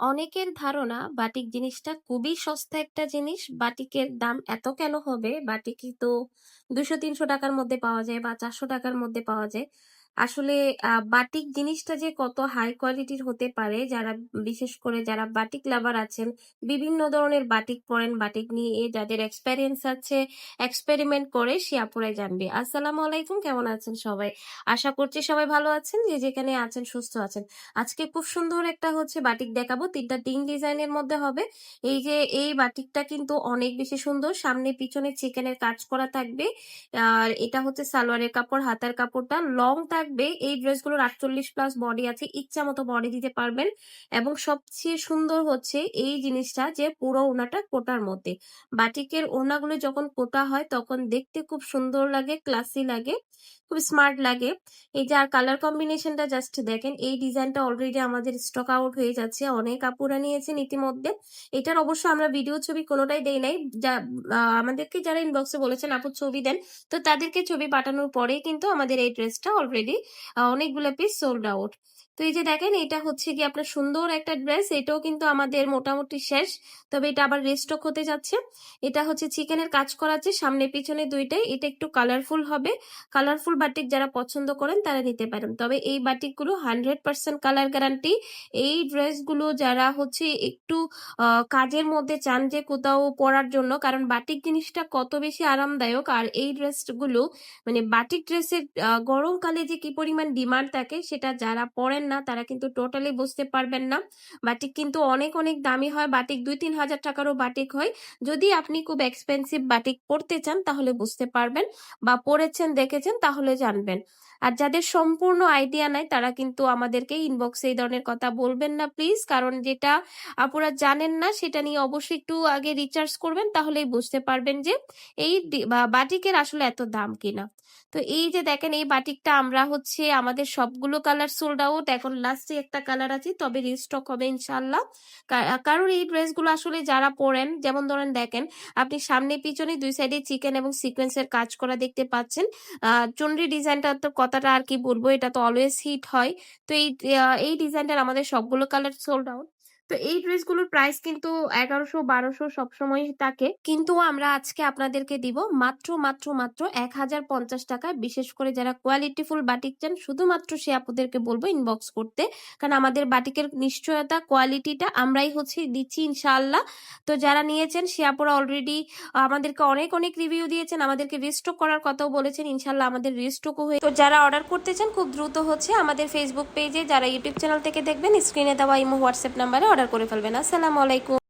অনেকের ধারণা বাটিক জিনিসটা খুবই সস্তা একটা জিনিস। বাটিকের দাম এত কেন হবে? বাটিকই তো ২০০-৩০০ টাকার মধ্যে পাওয়া যায় বা ৪০০ টাকার মধ্যে পাওয়া যায়। আসলে বাটিক জিনিসটা যে কত হাই কোয়ালিটির হতে পারে, বিশেষ করে যারা বাটিক লাভার আছেন, বিভিন্ন ধরনের বাটিক পরেন, বাটিক নিয়ে যাদের এক্সপেরিয়েন্স আছে, এক্সপেরিমেন্ট করে সে আপুরাই জানবে। আসসালামু আলাইকুম, কেমন আছেন সবাই? আশা করছি সবাই ভালো আছেন, যে যেখানে আছেন সুস্থ আছেন। আজকে খুব সুন্দর একটা বাটিক দেখাবো, ৩টা ডিজাইনের মধ্যে হবে। এই বাটিকটা কিন্তু অনেক বেশি সুন্দর, সামনে পিছনে চিকেনের কাজ করা থাকবে। আর এটা হচ্ছে সালোয়ারের কাপড়, হাতার কাপড়টা লং থাকবে। এই ড্রেসগুলোর 48+ বডি আছে, ইচ্ছা মতো বডি দিতে পারবেন। এবং সবচেয়ে সুন্দর হচ্ছে এই জিনিসটা যে পুরো ওনাটা কোটার মধ্যে। বাটিকের ওনাগুলো যখন কোটা হয় তখন দেখতে খুব সুন্দর লাগে, ক্লাসি লাগে, খুব স্মার্ট লাগে। এই যে আর কালার কম্বিনেশনটা জাস্ট দেখেন, এই ডিজাইনটা অলরেডি আমাদের স্টক আউট হয়ে যাচ্ছে, অনেক আপুরা নিয়েছেন ইতিমধ্যে। এটার অবশ্য আমরা ভিডিও ছবি কোনোটাই দেই নাই। আমাদেরকে যারা ইনবক্সে বলেছেন আপু ছবি দেন, তো তাদেরকে ছবি পাঠানোর পরেই কিন্তু আমাদের এই ড্রেসটা অলরেডি অনেকগুলো পিস সোল্ড আউট। তো এই যে দেখেন, এটা হচ্ছে কি আপনার সুন্দর একটা ড্রেস, এটাও কিন্তু আমাদের মোটামুটি শেষ, তবে এটা আবার রিস্টক হতে যাচ্ছে। এটা হচ্ছে চিকেনের কাজ করা আছে সামনে পিছনে দুইটাই, এটা একটু কালারফুল হবে। কালারফুল বাটিক যারা পছন্দ করেন তারা নিতে পারেন, তবে এই বাটিকগুলো 100% কালার গ্যারান্টি। এই ড্রেসগুলো যারা একটু কাজের মধ্যে চান যে কোথাও পরার জন্য, কারণ বাটিক জিনিসটা কত বেশি আরামদায়ক। আর এই ড্রেসগুলো মানে বাটিক ড্রেসের গরমকালে যে কি পরিমাণ ডিমান্ড থাকে, সেটা যারা পরেন না তারা কিন্তু টোটালি বুঝতে পারবেন না। বাটিক কিন্তু অনেক অনেক দামি হয়, বাটিক ২-৩ হাজার টাকারও বাটিক হয়। যদি আপনি খুব এক্সপেন্সিভ বাটিক পরতে চান তাহলে বুঝতে পারবেন, বা পড়েছেন দেখেছেন তাহলে জানবেন। আর যাদের সম্পূর্ণ আইডিয়া নাই তারা কিন্তু আমাদেরকে ইনবক্সে এই ধরনের কথা বলবেন না প্লিজ, কারণ যেটা আপনারা জানেন না সেটা নিয়ে অবশ্যই একটু আগে রিসার্চ করবেন, তাহলেই বুঝতে পারবেন যে এই বাটিকের আসলে এত দাম কিনা। তো এই যে দেখেন, এই বাটিকটা আমরা আমাদের সবগুলো কালার সোল্ড আউট, এখন লাস্টে একটা কালার আছে, তবে রিস্টক হবে ইনশাল্লাহ। কারণ এই ড্রেসগুলো আসলে যারা পরেন, যেমন ধরেন দেখেন, আপনি সামনে পিছনে দুই সাইডে চিকেন এবং সিকোয়েন্সের কাজ করা দেখতে পাচ্ছেন। চন্ডী ডিজাইনটা তো কথাটা আর কি বলবো, এটা তো অলওয়েজ হিট হয়। তো এই ডিজাইনটার আমাদের সবগুলো কালার সোল্ড আউট। তো এই ড্রেসগুলোর প্রাইস কিন্তু ১১০০-১২০০ সবসময় থাকে, কিন্তু আমরা আজকে আপনাদেরকে দিব মাত্র মাত্র মাত্র ১০৫০ টাকায়। বিশেষ করে যারা কোয়ালিটিফুল বাটিক চান, শুধুমাত্র সে আপুদেরকে বলবো ইনবক্স করতে, কারণ আমাদের বাটিকের নিশ্চয়তা, কোয়ালিটিটা আমরাই দিচ্ছি ইনশাআল্লাহ। তো যারা নিয়েছেন সে আপুরা অলরেডি আমাদেরকে অনেক অনেক রিভিউ দিয়েছেন, আমাদেরকে রিস্টক করার কথাও বলেছেন, ইনশাল্লাহ আমাদের রিস্টকও হয়ে। তো যারা অর্ডার করতে চান খুব দ্রুত আমাদের ফেসবুক পেজে, যারা ইউটিউব চ্যানেল থেকে দেখবেন স্ক্রিনে দেওয়া ইমো হোয়াটসঅ্যাপ নাম্বারে অর্ডার করে ফেলবেন। আসসালামু আলাইকুম।